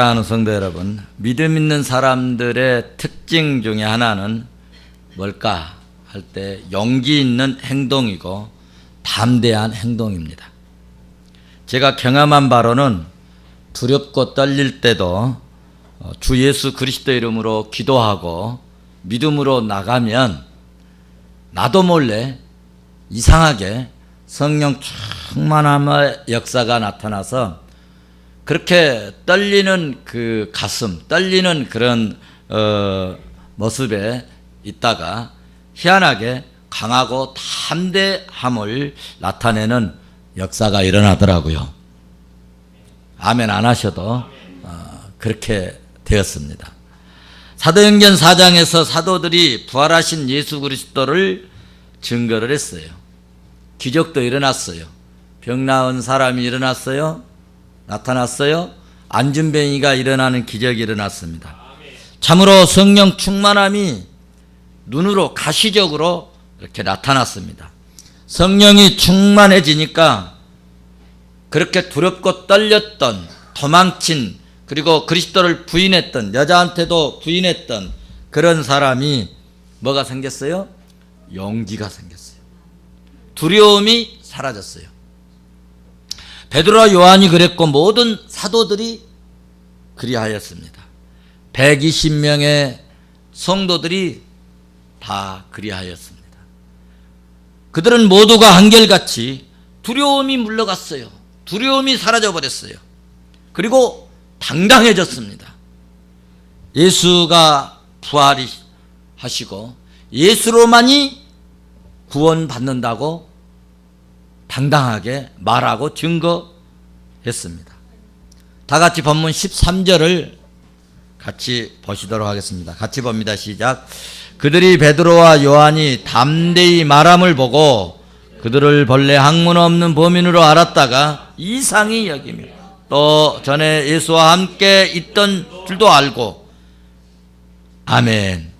사랑하는 성도 여러분, 믿음 있는 사람들의 특징 중에 하나는 뭘까 할 때 용기 있는 행동이고 담대한 행동입니다. 제가 경험한 바로는 두렵고 떨릴 때도 주 예수 그리스도 이름으로 기도하고 믿음으로 나가면 나도 몰래 이상하게 성령 충만함의 역사가 나타나서 그렇게 떨리는 그 가슴, 떨리는 그런 모습에 있다가 희한하게 강하고 담대함을 나타내는 역사가 일어나더라고요. 아멘 안 하셔도 그렇게 되었습니다. 사도행전 4장에서 사도들이 부활하신 예수 그리스도를 증거를 했어요. 기적도 일어났어요. 병 나은 사람이 일어났어요. 나타났어요. 안진뱅이가 일어나는 기적이 일어났습니다. 참으로 성령 충만함이 눈으로 가시적으로 이렇게 나타났습니다. 성령이 충만해지니까 그렇게 두렵고 떨렸던, 도망친, 그리고 그리스도를 부인했던, 여자한테도 부인했던 그런 사람이 뭐가 생겼어요? 용기가 생겼어요. 두려움이 사라졌어요. 베드로와 요한이 그랬고 모든 사도들이 그리하였습니다. 120명의 성도들이 다 그리하였습니다. 그들은 모두가 한결같이 두려움이 물러갔어요. 두려움이 사라져버렸어요. 그리고 당당해졌습니다. 예수가 부활하시고 예수로만이 구원받는다고 당당하게 말하고 증거했습니다. 다 같이 본문 13절을 같이 보시도록 하겠습니다. 같이 봅니다. 시작. 그들이 베드로와 요한이 담대히 말함을 보고 그들을 본래 학문 없는 범인으로 알았다가 이상히 여기며 또 전에 예수와 함께 있던 줄도 알고. 아멘.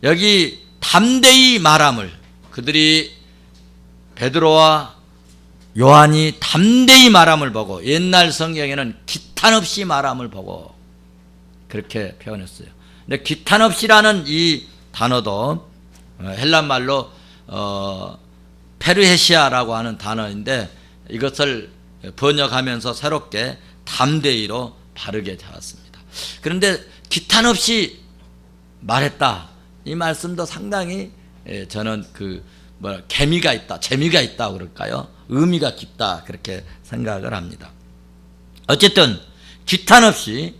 여기 담대히 말함을, 그들이 베드로와 요한이 담대히 말함을 보고, 옛날 성경에는 기탄 없이 말함을 보고 그렇게 표현했어요. 근데 기탄 없이라는 이 단어도 헬란 말로 페르헤시아라고 하는 단어인데 이것을 번역하면서 새롭게 담대히로 바르게 잡았습니다. 그런데 기탄 없이 말했다, 이 말씀도 상당히 저는 계미가 있다, 재미가 있다 그럴까요? 의미가 깊다 그렇게 생각을 합니다. 어쨌든 기탄 없이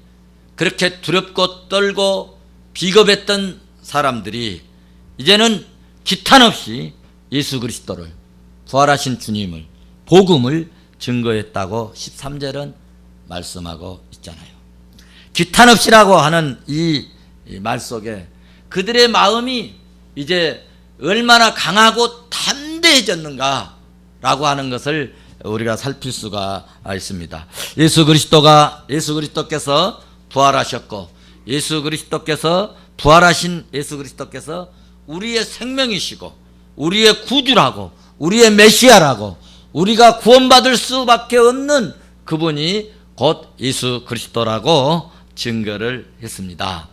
그렇게 두렵고 떨고 비겁했던 사람들이 이제는 기탄 없이 예수 그리스도를, 부활하신 주님을, 복음을 증거했다고 13절은 말씀하고 있잖아요. 기탄 없이라고 하는 이 말 속에 그들의 마음이 이제 얼마나 강하고 담대해졌는가라고 하는 것을 우리가 살필 수가 있습니다. 예수 그리스도께서 부활하셨고, 부활하신 예수 그리스도께서 우리의 생명이시고 우리의 구주라고, 우리의 메시아라고, 우리가 구원받을 수밖에 없는 그분이 곧 예수 그리스도라고 증거를 했습니다.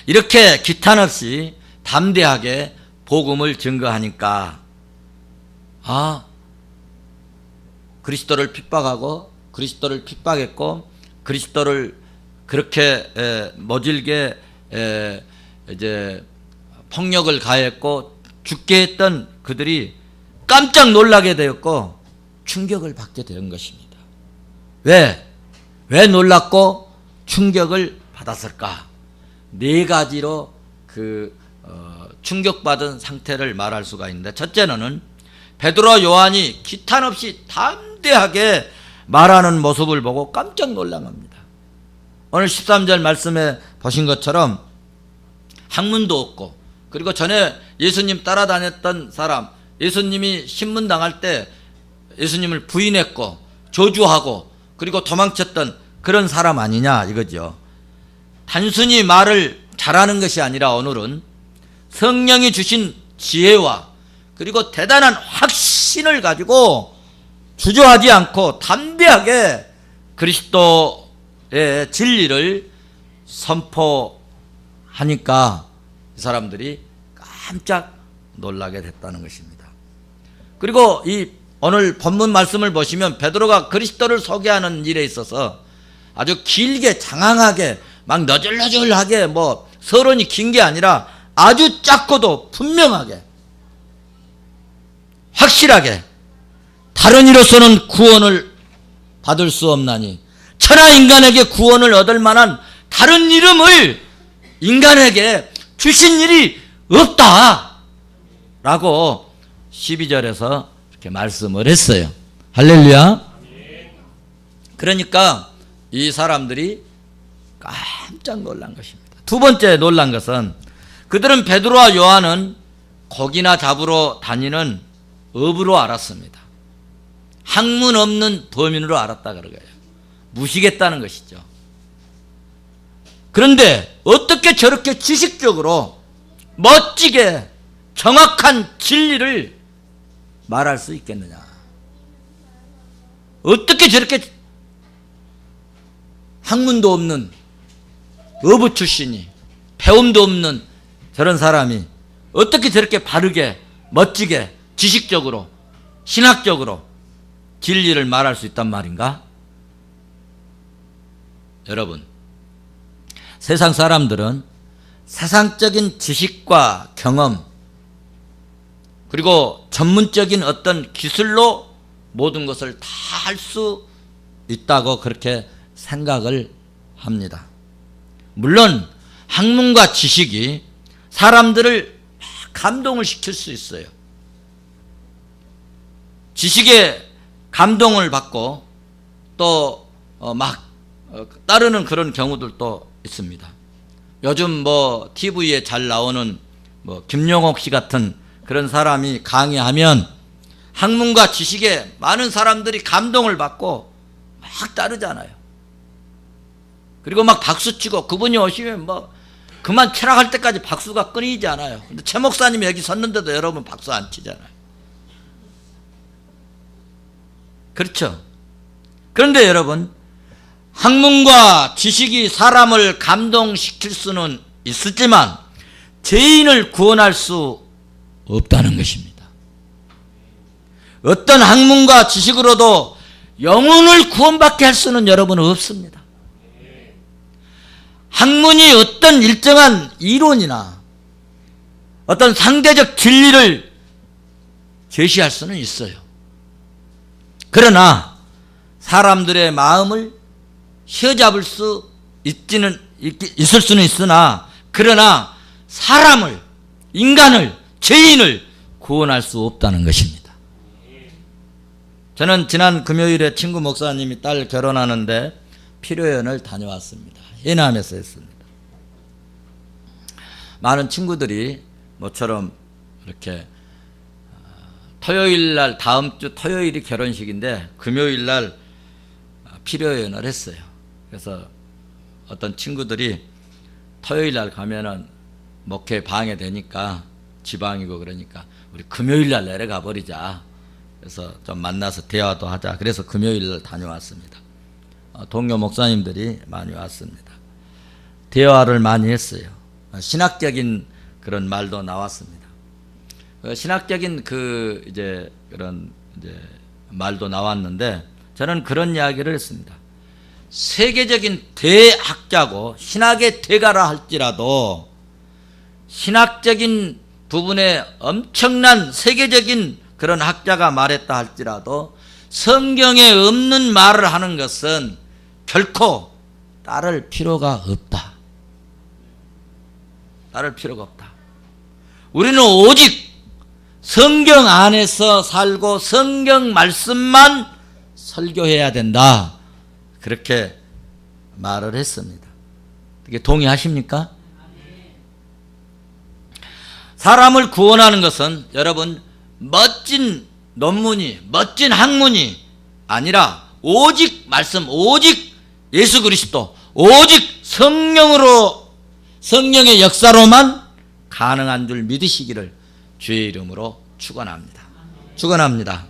이렇게 기탄 없이 담대하게 복음을 증거하니까 그리스도를 핍박하고 그리스도를 핍박했고 그리스도를 그렇게 모질게 이제 폭력을 가했고 죽게 했던 그들이 깜짝 놀라게 되었고 충격을 받게 된 것입니다. 왜 놀랐고 충격을 받았을까? 네 가지로 충격받은 상태를 말할 수가 있는데, 첫째는 베드로와 요한이 기탄 없이 담대하게 말하는 모습을 보고 깜짝 놀란 겁니다. 오늘 13절 말씀에 보신 것처럼 학문도 없고, 그리고 전에 예수님 따라다녔던 사람, 예수님이 신문당할 때 예수님을 부인했고 저주하고 그리고 도망쳤던 그런 사람 아니냐 이거죠. 단순히 말을 잘하는 것이 아니라 오늘은 성령이 주신 지혜와 그리고 대단한 확신을 가지고 주저하지 않고 담대하게 그리스도의 진리를 선포하니까 이 사람들이 깜짝 놀라게 됐다는 것입니다. 그리고 이 오늘 본문 말씀을 보시면 베드로가 그리스도를 소개하는 일에 있어서 아주 길게 장황하게 막 너절너절하게 뭐 서론이 긴 게 아니라 아주 작고도 분명하게 확실하게 다른 이로서는 구원을 받을 수 없나니 천하 인간에게 구원을 얻을 만한 다른 이름을 인간에게 주신 일이 없다 라고 12절에서 이렇게 말씀을 했어요. 할렐루야. 그러니까 이 사람들이 깜짝 놀란 것입니다. 두 번째 놀란 것은 그들은 베드로와 요한은 고기나 잡으러 다니는 업으로 알았습니다. 학문 없는 범인으로 알았다 그러고요. 무시겠다는 것이죠. 그런데 어떻게 저렇게 지식적으로 멋지게 정확한 진리를 말할 수 있겠느냐? 어떻게 저렇게 학문도 없는 어부 출신이 배움도 없는 저런 사람이 어떻게 저렇게 바르게 멋지게 지식적으로 신학적으로 진리를 말할 수 있단 말인가? 여러분, 세상 사람들은 세상적인 지식과 경험 그리고 전문적인 어떤 기술로 모든 것을 다 할 수 있다고 그렇게 생각을 합니다. 물론 학문과 지식이 사람들을 감동을 시킬 수 있어요. 지식에 감동을 받고 또 따르는 그런 경우들도 있습니다. 요즘 뭐 TV에 잘 나오는 뭐 김용옥 씨 같은 그런 사람이 강의하면 학문과 지식에 많은 사람들이 감동을 받고 막 따르잖아요. 그리고 막 박수치고 그분이 오시면 뭐 그만 철학할 때까지 박수가 끊이지 않아요. 근데 최 목사님이 여기 섰는데도 여러분 박수 안 치잖아요. 그렇죠. 그런데 여러분, 학문과 지식이 사람을 감동시킬 수는 있었지만 죄인을 구원할 수 없다는 것입니다. 어떤 학문과 지식으로도 영혼을 구원받게 할 수는 여러분 없습니다. 학문이 어떤 일정한 이론이나 어떤 상대적 진리를 제시할 수는 있어요. 그러나 사람들의 마음을 휘어잡을 수 있을 수는 있으나 그러나 사람을, 인간을, 죄인을 구원할 수 없다는 것입니다. 저는 지난 금요일에 친구 목사님이 딸 결혼하는데 피로연을 다녀왔습니다. 해남에서 했습니다. 많은 친구들이 모처럼 이렇게 토요일 날, 다음 주 토요일이 결혼식인데 금요일 날 피로연을 했어요. 그래서 어떤 친구들이 토요일 날 가면은 목회 방해되니까 지방이고 그러니까 우리 금요일 날 내려가 버리자. 그래서 좀 만나서 대화도 하자. 그래서 금요일 날 다녀왔습니다. 동료 목사님들이 많이 왔습니다. 대화를 많이 했어요. 신학적인 그런 말도 나왔습니다. 신학적인 그런 말도 나왔는데 저는 그런 이야기를 했습니다. 세계적인 대학자고 신학의 대가라 할지라도 신학적인 부분에 엄청난 세계적인 그런 학자가 말했다 할지라도 성경에 없는 말을 하는 것은 결코 따를 필요가 없다. 따를 필요가 없다. 우리는 오직 성경 안에서 살고 성경 말씀만 설교해야 된다. 그렇게 말을 했습니다. 이게 동의하십니까? 사람을 구원하는 것은 여러분 멋진 논문이 멋진 학문이 아니라 오직 말씀, 오직 예수 그리스도, 오직 성령의 역사로만 가능한 줄 믿으시기를 주의 이름으로 축원합니다. 축원합니다.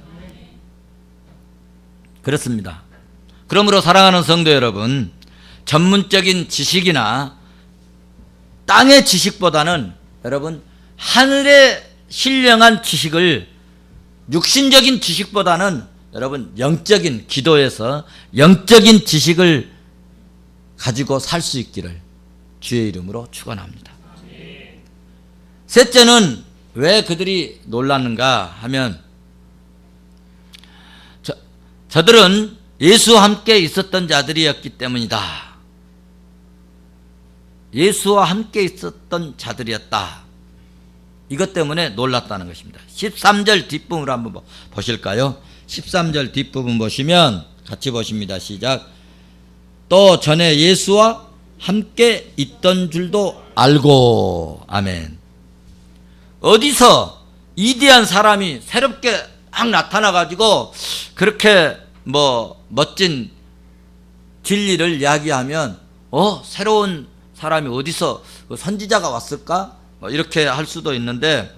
그렇습니다. 그러므로 사랑하는 성도 여러분, 전문적인 지식이나 땅의 지식보다는 여러분 하늘의 신령한 지식을, 육신적인 지식보다는 여러분 영적인, 기도에서 영적인 지식을 가지고 살 수 있기를 주의 이름으로 축원합니다. 셋째는 왜 그들이 놀랐는가 하면, 저들은 예수와 함께 있었던 자들이었기 때문이다. 예수와 함께 있었던 자들이었다. 이것 때문에 놀랐다는 것입니다. 13절 뒷부분을 한번 보실까요? 13절 뒷부분 보시면 같이 보십니다. 시작. 또 전에 예수와 함께 있던 줄도 알고. 아멘. 어디서 이대한 사람이 새롭게 막 나타나가지고 그렇게 멋진 진리를 이야기하면 새로운 사람이 어디서 선지자가 왔을까? 이렇게 할 수도 있는데,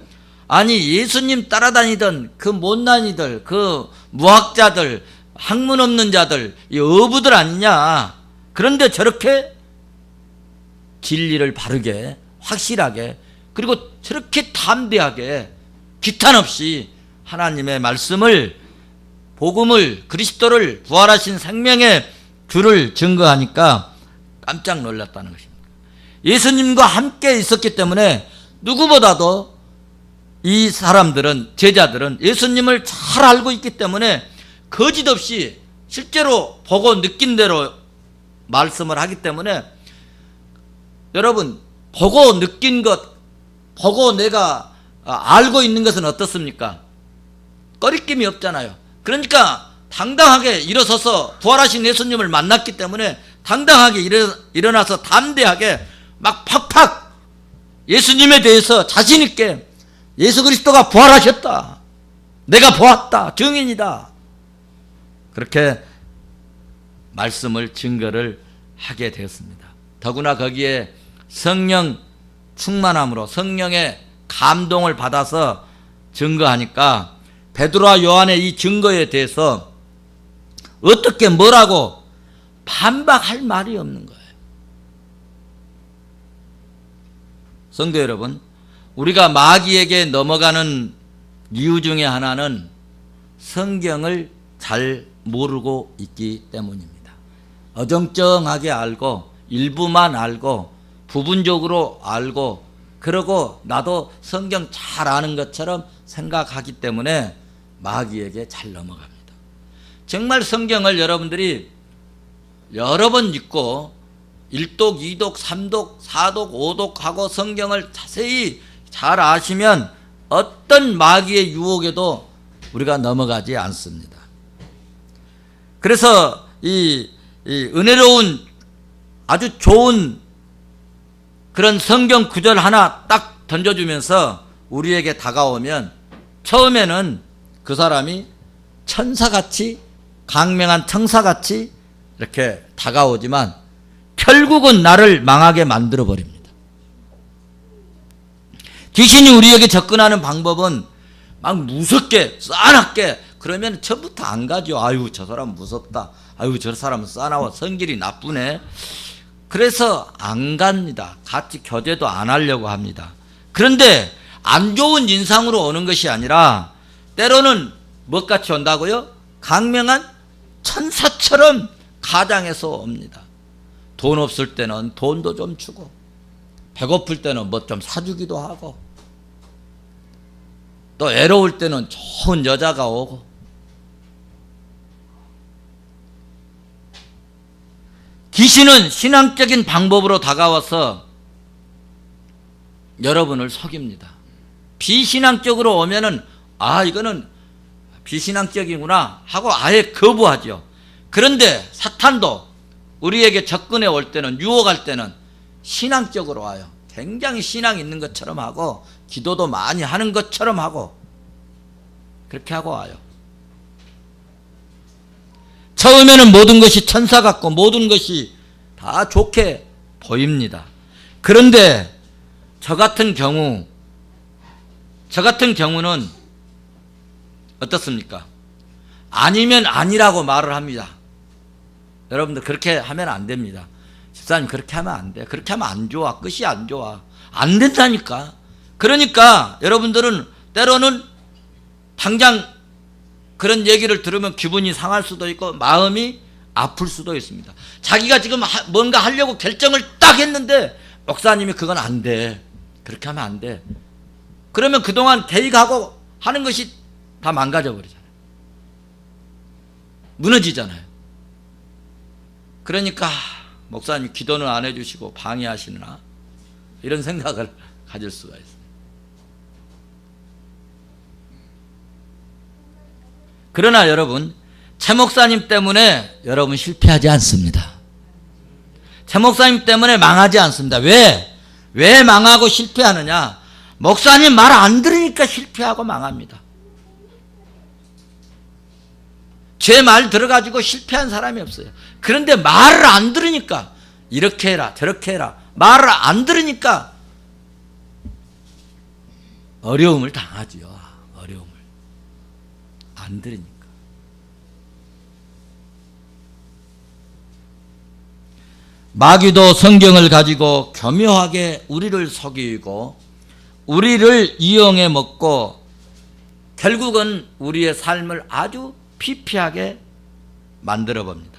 아니 예수님 따라다니던 그 못난이들, 그 무학자들, 학문 없는 자들, 이 어부들 아니냐. 그런데 저렇게 진리를 바르게 확실하게, 그리고 저렇게 담대하게 기탄 없이 하나님의 말씀을, 복음을, 그리스도를, 부활하신 생명의 주를 증거하니까 깜짝 놀랐다는 것입니다. 예수님과 함께 있었기 때문에 누구보다도 이 사람들은, 제자들은 예수님을 잘 알고 있기 때문에 거짓 없이 실제로 보고 느낀 대로 말씀을 하기 때문에, 여러분 보고 느낀 것, 보고 내가 알고 있는 것은 어떻습니까? 꺼리낌이 없잖아요. 그러니까 당당하게 일어서서 부활하신 예수님을 만났기 때문에 당당하게 일어나서 담대하게 막 팍팍 예수님에 대해서 자신 있게, 예수 그리스도가 부활하셨다, 내가 보았다, 증인이다, 그렇게 말씀을, 증거를 하게 되었습니다. 더구나 거기에 성령 충만함으로 성령의 감동을 받아서 증거하니까 베드로와 요한의 이 증거에 대해서 어떻게 뭐라고 반박할 말이 없는 거예요. 성도 여러분, 우리가 마귀에게 넘어가는 이유 중에 하나는 성경을 잘 모르고 있기 때문입니다. 어정쩡하게 알고, 일부만 알고, 부분적으로 알고, 그러고 나도 성경 잘 아는 것처럼 생각하기 때문에 마귀에게 잘 넘어갑니다. 정말 성경을 여러분들이 여러 번 읽고 1독, 2독, 3독, 4독, 5독 하고 성경을 자세히 잘 아시면 어떤 마귀의 유혹에도 우리가 넘어가지 않습니다. 그래서 이 은혜로운 아주 좋은 그런 성경 구절 하나 딱 던져주면서 우리에게 다가오면 처음에는 그 사람이 천사같이, 강명한 청사같이 이렇게 다가오지만 결국은 나를 망하게 만들어버립니다. 귀신이 우리에게 접근하는 방법은 막 무섭게, 싸납게, 그러면 처음부터 안 가죠. 아유, 저 사람 무섭다. 아유, 저 사람은 싸나워. 성질이 나쁘네. 그래서 안 갑니다. 같이 교제도 안 하려고 합니다. 그런데 안 좋은 인상으로 오는 것이 아니라 때로는 뭐같이 온다고요? 강명한 천사처럼 가장해서 옵니다. 돈 없을 때는 돈도 좀 주고, 배고플 때는 뭐 좀 사주기도 하고, 또 애로울 때는 좋은 여자가 오고, 귀신은 신앙적인 방법으로 다가와서 여러분을 속입니다. 비신앙적으로 오면은 이거는 비신앙적이구나 하고 아예 거부하죠. 그런데 사탄도 우리에게 접근해 올 때는, 유혹할 때는 신앙적으로 와요. 굉장히 신앙 있는 것처럼 하고, 기도도 많이 하는 것처럼 하고, 그렇게 하고 와요. 처음에는 모든 것이 천사 같고 모든 것이 다 좋게 보입니다. 그런데 저 같은 경우는 어떻습니까? 아니면 아니라고 말을 합니다. 여러분들 그렇게 하면 안 됩니다. 집사님 그렇게 하면 안 돼. 그렇게 하면 안 좋아. 끝이 안 좋아. 안 된다니까. 그러니까 여러분들은 때로는 당장 그런 얘기를 들으면 기분이 상할 수도 있고 마음이 아플 수도 있습니다. 자기가 지금 뭔가 하려고 결정을 딱 했는데 목사님이 그건 안 돼. 그렇게 하면 안 돼. 그러면 그동안 계획하고 하는 것이 다 망가져 버리잖아요. 무너지잖아요. 그러니까 목사님 기도는 안 해주시고 방해하시나 이런 생각을 가질 수가 있어요. 그러나 여러분, 최 목사님 때문에 여러분 실패하지 않습니다. 최 목사님 때문에 망하지 않습니다. 왜 망하고 실패하느냐? 목사님 말 안 들으니까 실패하고 망합니다. 제 말 들어가지고 실패한 사람이 없어요. 그런데 말을 안 들으니까 이렇게 해라 저렇게 해라 말을 안 들으니까 어려움을 당하지요. 어려움을 안 들으니까. 마귀도 성경을 가지고 교묘하게 우리를 속이고 우리를 이용해 먹고 결국은 우리의 삶을 아주 피폐하게 만들어 봅니다.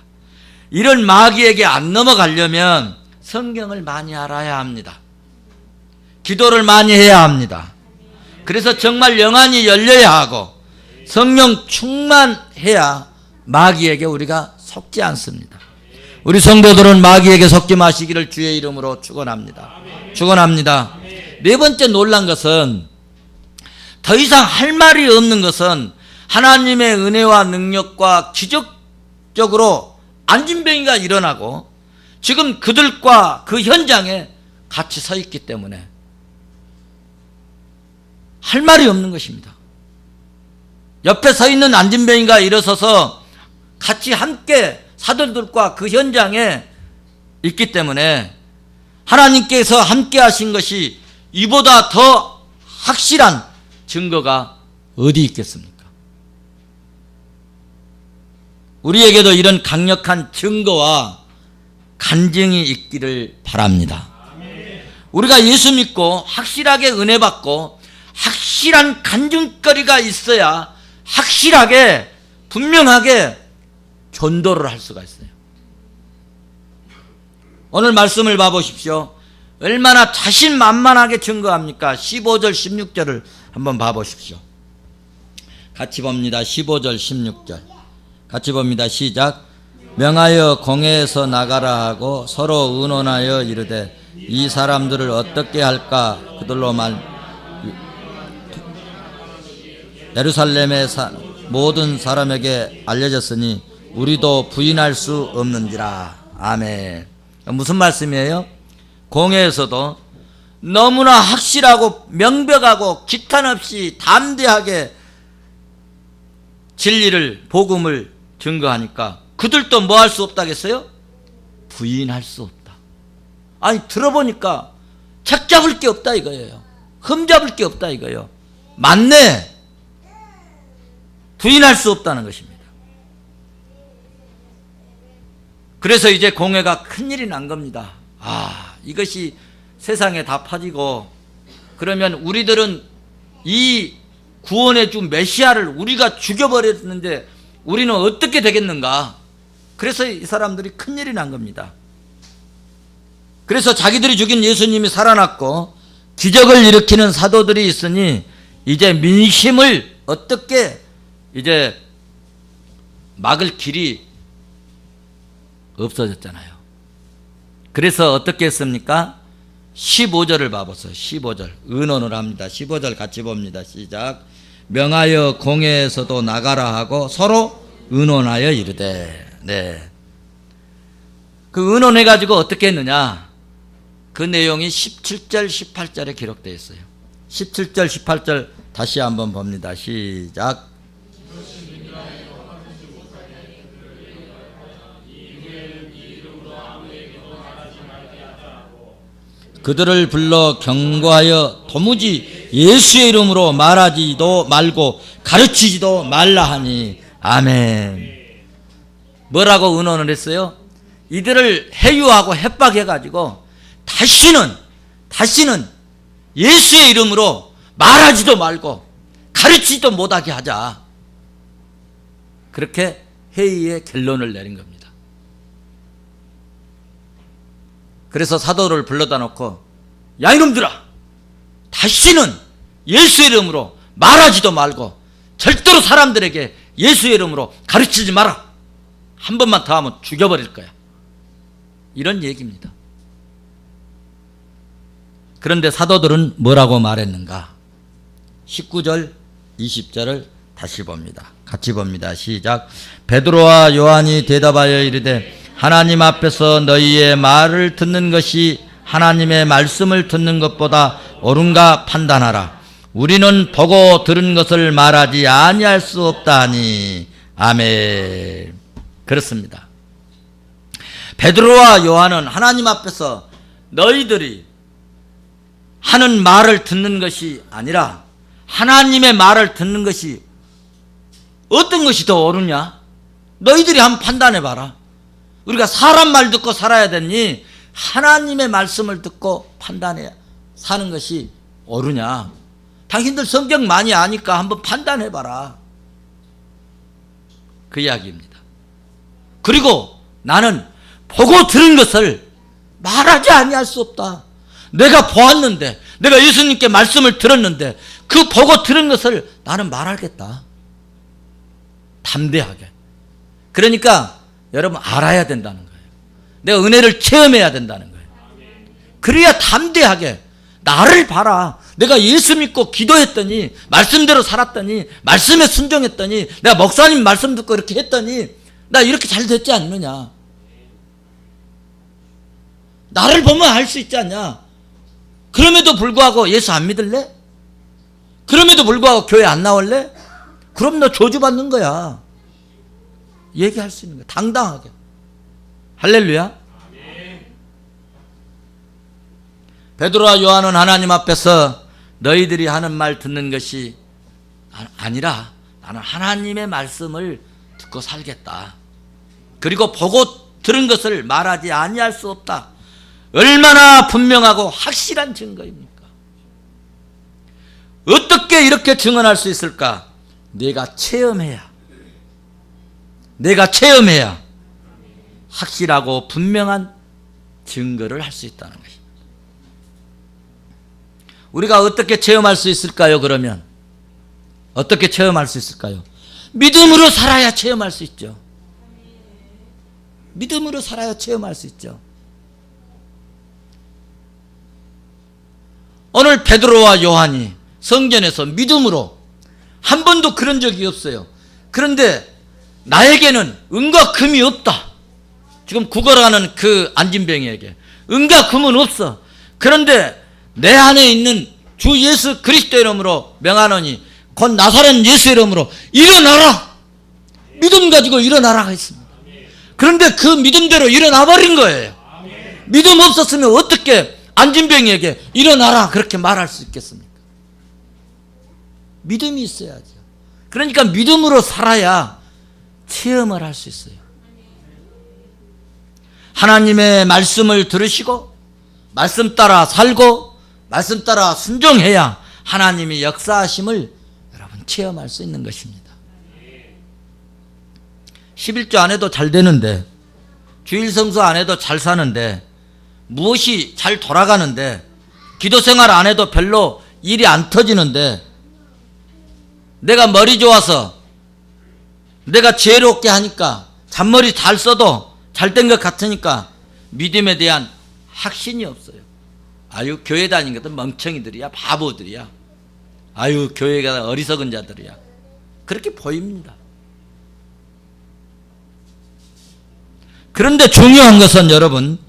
이런 마귀에게 안 넘어가려면 성경을 많이 알아야 합니다. 기도를 많이 해야 합니다. 그래서 정말 영안이 열려야 하고 성령 충만해야 마귀에게 우리가 속지 않습니다. 우리 성도들은 마귀에게 속지 마시기를 주의 이름으로 축원합니다. 축원합니다. 네 번째 놀란 것은 더 이상 할 말이 없는 것은 하나님의 은혜와 능력과 기적적으로 안진병이가 일어나고 지금 그들과 그 현장에 같이 서 있기 때문에 할 말이 없는 것입니다. 옆에 서 있는 안진병이가 일어서서 같이 함께 사도들과 그 현장에 있기 때문에 하나님께서 함께 하신 것이 이보다 더 확실한 증거가 어디 있겠습니까? 우리에게도 이런 강력한 증거와 간증이 있기를 바랍니다. 우리가 예수 믿고 확실하게 은혜 받고 확실한 간증거리가 있어야 확실하게 분명하게 전도를 할 수가 있어요. 오늘 말씀을 봐보십시오. 얼마나 자신만만하게 증거합니까? 15절 16절을 한번 봐보십시오. 같이 봅니다. 15절 16절 같이 봅니다. 시작. 명하여 공회에서 나가라 하고 서로 의논하여 이르되 이 사람들을 어떻게 할까? 그들로 예루살렘의 모든 사람에게 알려졌으니 우리도 부인할 수 없는지라. 아멘. 무슨 말씀이에요? 공회에서도 너무나 확실하고 명백하고 기탄 없이 담대하게 진리를 복음을 증거하니까 그들도 뭐 할 수 없다겠어요? 부인할 수 없다. 아니 들어보니까 책 잡을 게 없다 이거예요. 흠 잡을 게 없다 이거예요. 맞네. 부인할 수 없다는 것입니다. 그래서 이제 공회가 큰일이 난 겁니다. 이것이 세상에 다 퍼지고 그러면 우리들은 이 구원의 주 메시아를 우리가 죽여버렸는데 우리는 어떻게 되겠는가? 그래서 이 사람들이 큰일이 난 겁니다. 그래서 자기들이 죽인 예수님이 살아났고 기적을 일으키는 사도들이 있으니 이제 민심을 어떻게 이제 막을 길이 없어졌잖아요. 그래서 어떻게 했습니까? 15절을 봐보세요. 15절 의논을 합니다. 15절 같이 봅니다. 시작. 명하여 공회에서도 나가라 하고 서로 의논하여 이르되. 네. 그 의논해가지고 어떻게 했느냐? 그 내용이 17절 18절에 기록되어 있어요. 17절 18절 다시 한번 봅니다. 시작. 그들을 불러 경고하여 도무지 예수의 이름으로 말하지도 말고 가르치지도 말라 하니. 아멘. 뭐라고 의논을 했어요? 이들을 해유하고 협박해가지고 다시는 예수의 이름으로 말하지도 말고 가르치지도 못하게 하자. 그렇게 회의의 결론을 내린 겁니다. 그래서 사도를 불러다 놓고, 야 이놈들아, 다시는 예수의 이름으로 말하지도 말고 절대로 사람들에게 예수의 이름으로 가르치지 마라. 한 번만 더 하면 죽여버릴 거야. 이런 얘기입니다. 그런데 사도들은 뭐라고 말했는가? 19절 20절을 다시 봅니다. 같이 봅니다. 시작. 베드로와 요한이 대답하여 이르되 하나님 앞에서 너희의 말을 듣는 것이 하나님의 말씀을 듣는 것보다 옳은가 판단하라. 우리는 보고 들은 것을 말하지 아니할 수 없다 하니. 아멘. 그렇습니다. 베드로와 요한은 하나님 앞에서 너희들이 하는 말을 듣는 것이 아니라 하나님의 말을 듣는 것이 어떤 것이 더 옳으냐? 너희들이 한번 판단해 봐라. 우리가 사람 말 듣고 살아야 되니 하나님의 말씀을 듣고 판단해 사는 것이 옳으냐? 당신들 성경 많이 아니까 한번 판단해 봐라. 그 이야기입니다. 그리고 나는 보고 들은 것을 말하지 아니할 수 없다. 내가 보았는데, 내가 예수님께 말씀을 들었는데 그 보고 들은 것을 나는 말하겠다. 담대하게. 그러니까 여러분 알아야 된다는 거예요. 내가 은혜를 체험해야 된다는 거예요. 그래야 담대하게 나를 봐라. 내가 예수 믿고 기도했더니, 말씀대로 살았더니, 말씀에 순종했더니, 내가 목사님 말씀 듣고 이렇게 했더니 나 이렇게 잘 됐지 않느냐. 나를 보면 알 수 있지 않냐. 그럼에도 불구하고 예수 안 믿을래? 그럼에도 불구하고 교회 안 나올래? 그럼 너 저주받는 거야. 얘기할 수 있는 거야. 당당하게. 할렐루야. 베드로와 요한은 하나님 앞에서 너희들이 하는 말 듣는 것이 아니라 나는 하나님의 말씀을 듣고 살겠다. 그리고 보고 들은 것을 말하지 아니할 수 없다. 얼마나 분명하고 확실한 증거입니까? 어떻게 이렇게 증언할 수 있을까? 내가 체험해야 확실하고 분명한 증거를 할 수 있다는 것입니다. 우리가 어떻게 체험할 수 있을까요? 그러면 어떻게 체험할 수 있을까요? 믿음으로 살아야 체험할 수 있죠. 믿음으로 살아야 체험할 수 있죠. 오늘 베드로와 요한이 성전에서 믿음으로, 한 번도 그런 적이 없어요. 그런데 나에게는 은과 금이 없다. 지금 구걸하는 그 안진병이에게 은과 금은 없어. 그런데 내 안에 있는 주 예수 그리스도 이름으로 명하노니 곧 나사렛 예수 이름으로 일어나라. 믿음 가지고 일어나라가 있습니다. 그런데 그 믿음대로 일어나 버린 거예요. 믿음 없었으면 어떻게 안진병에게 일어나라 그렇게 말할 수 있겠습니까? 믿음이 있어야죠. 그러니까 믿음으로 살아야 체험을 할 수 있어요. 하나님의 말씀을 들으시고 말씀 따라 살고 말씀 따라 순종해야 하나님이 역사하심을 여러분 체험할 수 있는 것입니다. 11조 안 해도 잘 되는데, 주일 성수 안 해도 잘 사는데, 무엇이 잘 돌아가는데, 기도 생활 안 해도 별로 일이 안 터지는데, 내가 머리 좋아서 내가 지혜롭게 하니까 잔머리 잘 써도 잘 된 것 같으니까 믿음에 대한 확신이 없어요. 아유, 교회 다니는 것도 멍청이들이야, 바보들이야. 아유, 교회가 어리석은 자들이야. 그렇게 보입니다. 그런데 중요한 것은 여러분,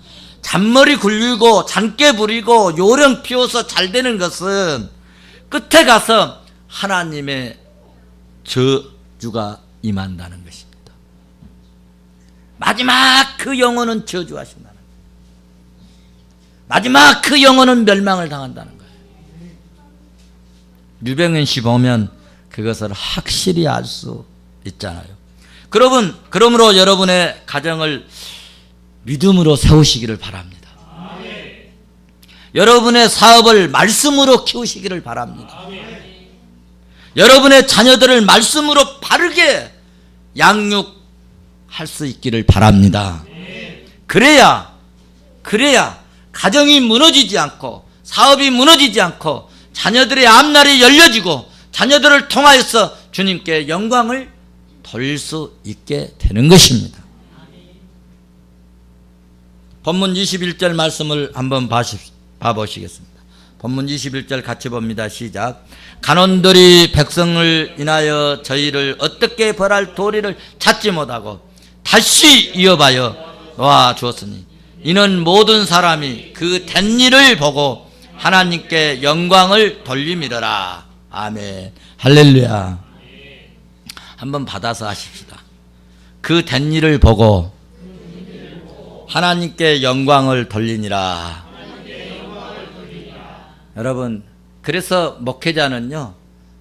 잔머리 굴리고 잔깨 부리고 요령 피워서 잘 되는 것은 끝에 가서 하나님의 저주가 임한다는 것입니다. 마지막 그 영혼은 저주하신다는 거예요. 마지막 그 영혼은 멸망을 당한다는 거예요. 류병현 씨 보면 그것을 확실히 알 수 있잖아요. 그러므로 여러분의 가정을 믿음으로 세우시기를 바랍니다. 여러분의 사업을 말씀으로 키우시기를 바랍니다. 여러분의 자녀들을 말씀으로 바르게 양육할 수 있기를 바랍니다. 그래야 가정이 무너지지 않고 사업이 무너지지 않고 자녀들의 앞날이 열려지고 자녀들을 통하여서 주님께 영광을 돌릴 수 있게 되는 것입니다. 본문 21절 말씀을 한번 봐보시겠습니다. 본문 21절 같이 봅니다. 시작. 간원들이 백성을 인하여 저희를 어떻게 벌할 도리를 찾지 못하고 다시 이어봐여 놓아 주었으니 이는 모든 사람이 그 된 일을 보고 하나님께 영광을 돌림이더라. 아멘. 할렐루야. 한번 받아서 하십시다. 그 된 일을 보고 하나님께 영광을 돌리니라. 여러분, 그래서 목회자는요,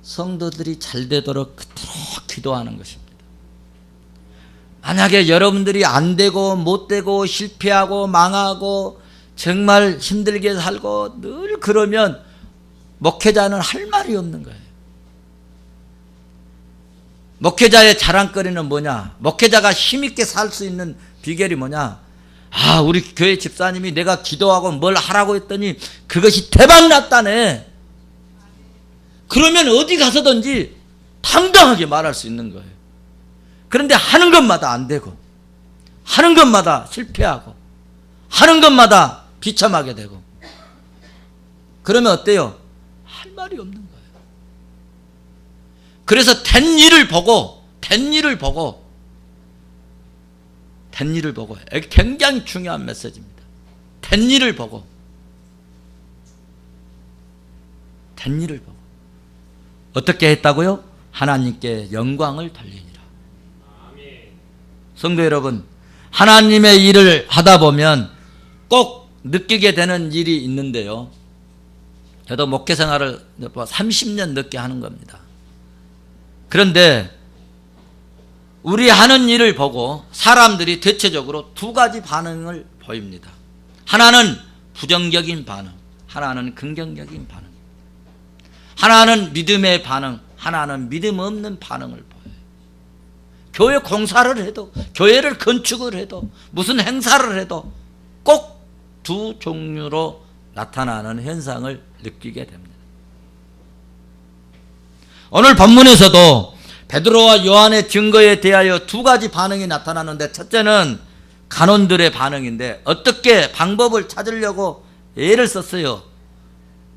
성도들이 잘 되도록 그토록 기도하는 것입니다. 만약에 여러분들이 안 되고 못 되고 실패하고 망하고 정말 힘들게 살고 늘 그러면 목회자는 할 말이 없는 거예요. 목회자의 자랑거리는 뭐냐? 목회자가 힘있게 살 수 있는 비결이 뭐냐? 아, 우리 교회 집사님이 내가 기도하고 뭘 하라고 했더니 그것이 대박났다네. 그러면 어디 가서든지 당당하게 말할 수 있는 거예요. 그런데 하는 것마다 안 되고 하는 것마다 실패하고 하는 것마다 비참하게 되고 그러면 어때요? 할 말이 없는 거예요. 그래서 된 일을 보고 굉장히 중요한 메시지입니다. 된 일을 보고 어떻게 했다고요? 하나님께 영광을 돌리니라. 성도 여러분, 하나님의 일을 하다 보면 꼭 느끼게 되는 일이 있는데요. 저도 목회 생활을 30년 넘게 하는 겁니다. 그런데 우리 하는 일을 보고 사람들이 대체적으로 두 가지 반응을 보입니다. 하나는 부정적인 반응, 하나는 긍정적인 반응. 하나는 믿음의 반응, 하나는 믿음 없는 반응을 보여요. 교회 공사를 해도, 교회를 건축을 해도, 무슨 행사를 해도 꼭 두 종류로 나타나는 현상을 느끼게 됩니다. 오늘 본문에서도 베드로와 요한의 증거에 대하여 두 가지 반응이 나타나는데, 첫째는 간원들의 반응인데 어떻게 방법을 찾으려고 애를 썼어요.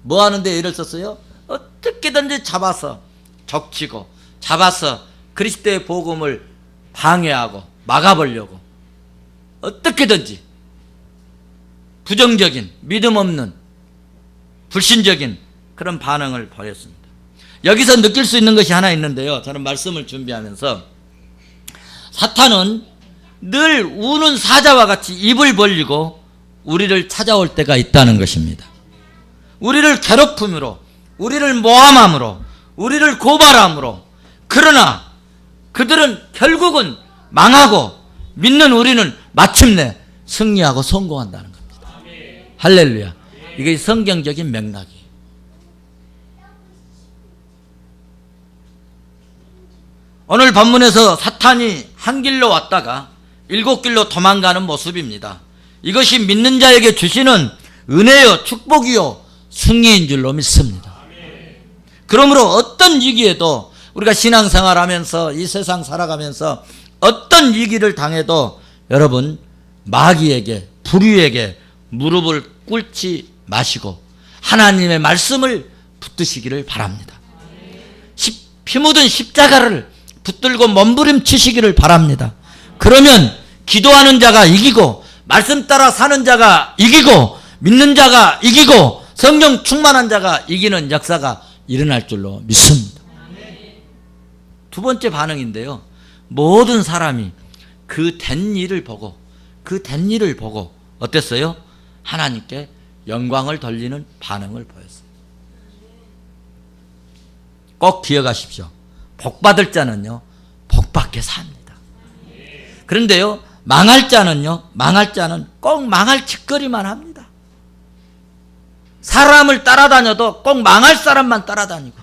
뭐 하는데 애를 썼어요? 어떻게든지 잡아서 적치고 잡아서 그리스도의 복음을 방해하고 막아보려고 어떻게든지 부정적인, 믿음 없는, 불신적인 그런 반응을 보였습니다. 여기서 느낄 수 있는 것이 하나 있는데요. 저는 말씀을 준비하면서 사탄은 늘 우는 사자와 같이 입을 벌리고 우리를 찾아올 때가 있다는 것입니다. 우리를 괴롭힘으로, 우리를 모함함으로, 우리를 고발함으로. 그러나 그들은 결국은 망하고 믿는 우리는 마침내 승리하고 성공한다는 겁니다. 할렐루야. 이게 성경적인 맥락이에요. 오늘 본문에서 사탄이 한 길로 왔다가 7길로 도망가는 모습입니다. 이것이 믿는 자에게 주시는 은혜요, 축복이요, 승리인 줄로 믿습니다. 그러므로 어떤 위기에도 우리가 신앙생활하면서 이 세상 살아가면서 어떤 위기를 당해도 여러분 마귀에게, 불의에게 무릎을 꿇지 마시고 하나님의 말씀을 붙드시기를 바랍니다. 피 묻은 십자가를 붙들고 몸부림치시기를 바랍니다. 그러면 기도하는 자가 이기고 말씀 따라 사는 자가 이기고 믿는 자가 이기고 성령 충만한 자가 이기는 역사가 일어날 줄로 믿습니다. 두 번째 반응인데요. 모든 사람이 그 된 일을 보고 어땠어요? 하나님께 영광을 돌리는 반응을 보였어요. 꼭 기억하십시오. 복받을 자는요 복받게 삽니다. 그런데요 망할 자는 꼭 망할 짓거리만 합니다. 사람을 따라다녀도 꼭 망할 사람만 따라다니고.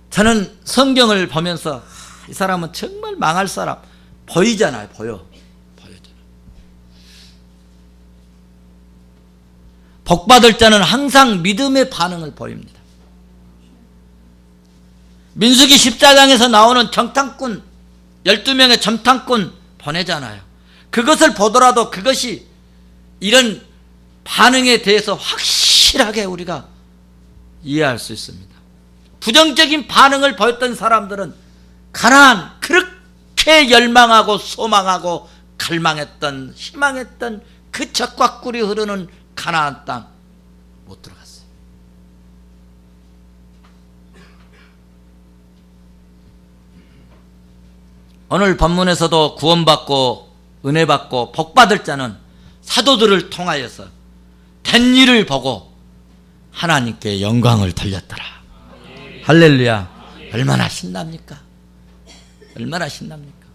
저는 성경을 보면서 이 사람은 정말 망할 사람 보이잖아요. 보여잖아요. 복받을 자는 항상 믿음의 반응을 보입니다. 민수기 14장에서 나오는 정탐꾼 12명의 정탐꾼 보내잖아요. 그것을 보더라도 그것이 이런 반응에 대해서 확실하게 우리가 이해할 수 있습니다. 부정적인 반응을 보였던 사람들은 가나안, 그렇게 열망하고 소망하고 갈망했던 희망했던 그 젖과 꿀이 흐르는 가나안 땅 못 들어갔어요. 오늘 본문에서도 구원받고 은혜받고 복받을 자는 사도들을 통하여서 된 일을 보고 하나님께 영광을 돌렸더라. 할렐루야. 얼마나 신납니까? 얼마나 신납니까?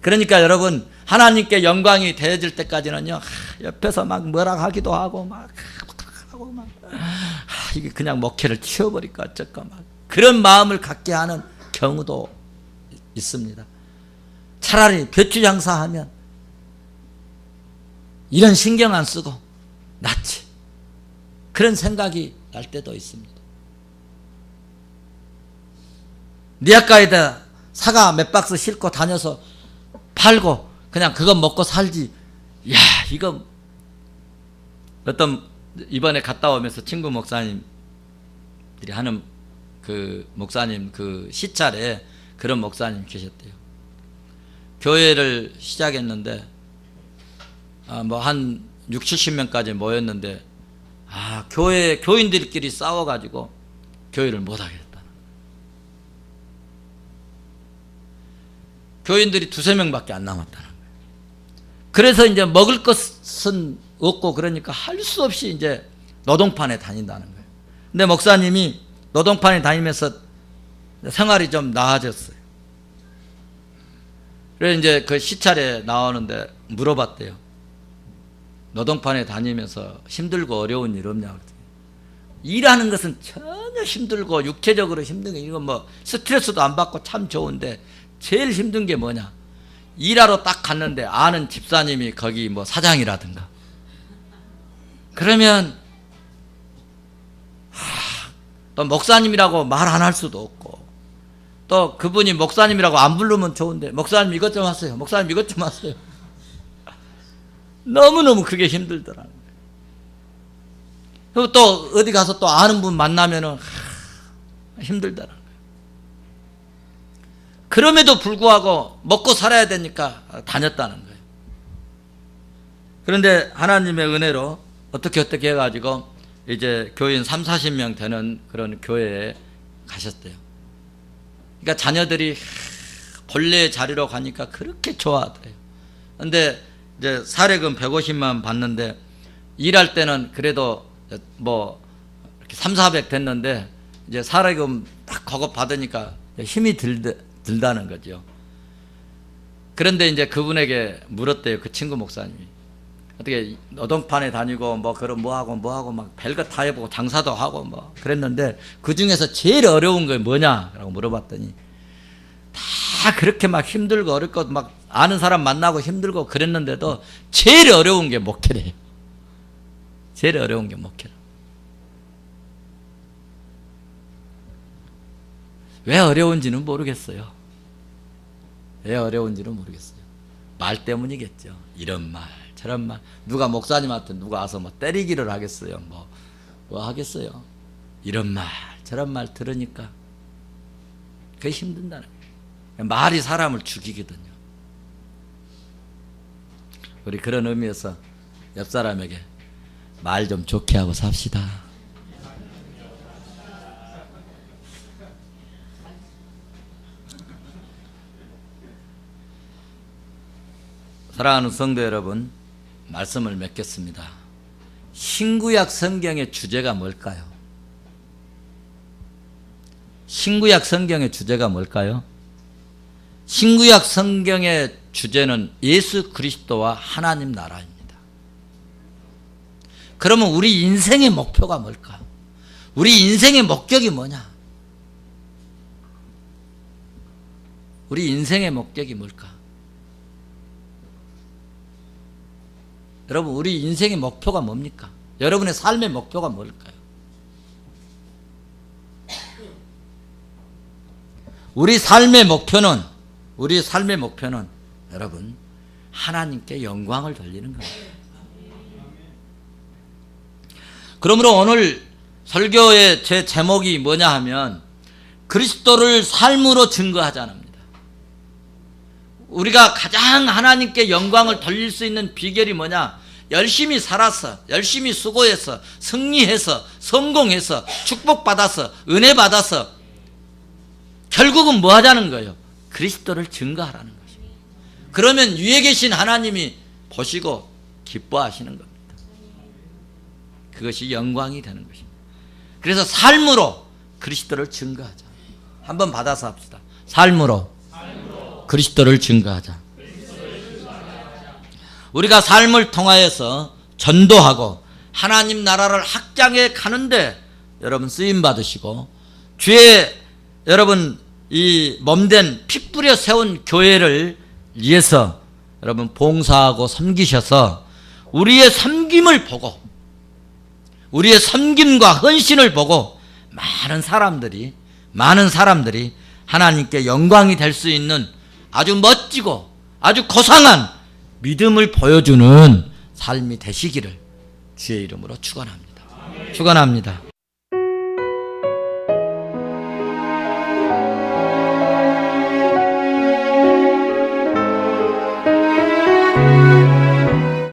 그러니까 여러분, 하나님께 영광이 되어질 때까지는요, 옆에서 막 뭐라 하기도 하고 이게 그냥 목회를 치워버릴까 어쩔까 막 그런 마음을 갖게 하는 경우도 있습니다. 차라리 배추 장사하면 이런 신경 안 쓰고 낫지, 그런 생각이 날 때도 있습니다. 니아가에다 사과 몇 박스 싣고 다녀서 팔고 그냥 그거 먹고 살지. 야, 이거 어떤 이번에 갔다 오면서 친구 목사님들이 하는 그 목사님 그 시찰에 그런 목사님 계셨대요. 교회를 시작했는데 뭐 한 6, 70명까지 모였는데 교인들끼리 싸워가지고 교회를 못 하겠다는. 교인들이 2, 3명밖에 안 남았다는 거예요. 그래서 이제 먹을 것은 없고 그러니까 할 수 없이 이제 노동판에 다닌다는 거예요. 근데 목사님이 노동판에 다니면서 생활이 좀 나아졌어요. 그래서 이제 그 시찰에 나오는데 물어봤대요. 노동판에 다니면서 힘들고 어려운 일 없냐고. 일하는 것은 전혀 힘들고 육체적으로 힘든 게, 이건 뭐 스트레스도 안 받고 참 좋은데 제일 힘든 게 뭐냐? 일하러 딱 갔는데 아는 집사님이 거기 뭐 사장이라든가 그러면 또 목사님이라고 말 안 할 수도 없고, 또 그분이 목사님이라고 안 부르면 좋은데 목사님 이것 좀 하세요, 목사님 이것 좀 하세요. 너무너무 그게 힘들더라고요. 그리고 또 어디 가서 또 아는 분 만나면은 힘들더라고요. 그럼에도 불구하고 먹고 살아야 되니까 다녔다는 거예요. 그런데 하나님의 은혜로 어떻게 해가지고 이제 교인 3, 40명 되는 그런 교회에 가셨대요. 그러니까 자녀들이 본래의 자리로 가니까 그렇게 좋아하더래요. 근데 이제 사례금 150만 받는데 일할 때는 그래도 뭐 이렇게 3, 400 됐는데 이제 사례금 딱 그거 받으니까 힘이 들다는 거죠. 그런데 이제 그분에게 물었대요. 그 친구 목사님이. 어떻게 노동판에 다니고 뭐 그런 뭐 하고 막 별거 다 해보고 장사도 하고 뭐 그랬는데 그 중에서 제일 어려운 게 뭐냐라고 물어봤더니 다 그렇게 막 힘들고 어렵고 막 아는 사람 만나고 힘들고 그랬는데도 제일 어려운 게 목회래요. 제일 어려운 게 목회라. 왜 어려운지는 모르겠어요. 왜 어려운지는 모르겠어요. 말 때문이겠죠. 이런 말 저런 말. 누가 목사님한테 누가 와서 뭐 때리기를 하겠어요. 뭐 하겠어요. 이런 말 저런 말 들으니까 그게 힘든다는 거예요. 말이 사람을 죽이거든요. 우리 그런 의미에서 옆 사람에게 말 좀 좋게 하고 삽시다. 사랑하는 성도 여러분, 말씀을 맺겠습니다. 신구약 성경의 주제가 뭘까요? 신구약 성경의 주제가 뭘까요? 신구약 성경의 주제는 예수 그리스도와 하나님 나라입니다. 그러면 우리 인생의 목표가 뭘까? 우리 인생의 목적이 뭐냐? 우리 인생의 목적이 뭘까? 여러분, 우리 인생의 목표가 뭡니까? 여러분의 삶의 목표가 뭘까요? 우리 삶의 목표는 여러분, 하나님께 영광을 돌리는 겁니다. 그러므로 오늘 설교의 제 제목이 뭐냐 하면 그리스도를 삶으로 증거하자는 겁니다. 우리가 가장 하나님께 영광을 돌릴 수 있는 비결이 뭐냐? 열심히 살아서, 열심히 수고해서, 승리해서, 성공해서, 축복받아서, 은혜 받아서 결국은 뭐 하자는 거예요? 그리스도를 증거하라는 것입니다. 그러면 위에 계신 하나님이 보시고 기뻐하시는 겁니다. 그것이 영광이 되는 것입니다. 그래서 삶으로 그리스도를 증거하자. 한번 받아서 합시다. 삶으로 그리스도를 증거하자. 우리가 삶을 통하여서 전도하고 하나님 나라를 확장해 가는데 여러분 쓰임 받으시고 주의 여러분 이 몸된 피 뿌려 세운 교회를 위해서 여러분 봉사하고 섬기셔서 우리의 섬김을 보고 우리의 섬김과 헌신을 보고 많은 사람들이 하나님께 영광이 될 수 있는 아주 멋지고 아주 고상한 믿음을 보여주는 삶이 되시기를 주의 이름으로 축원합니다. 축원합니다.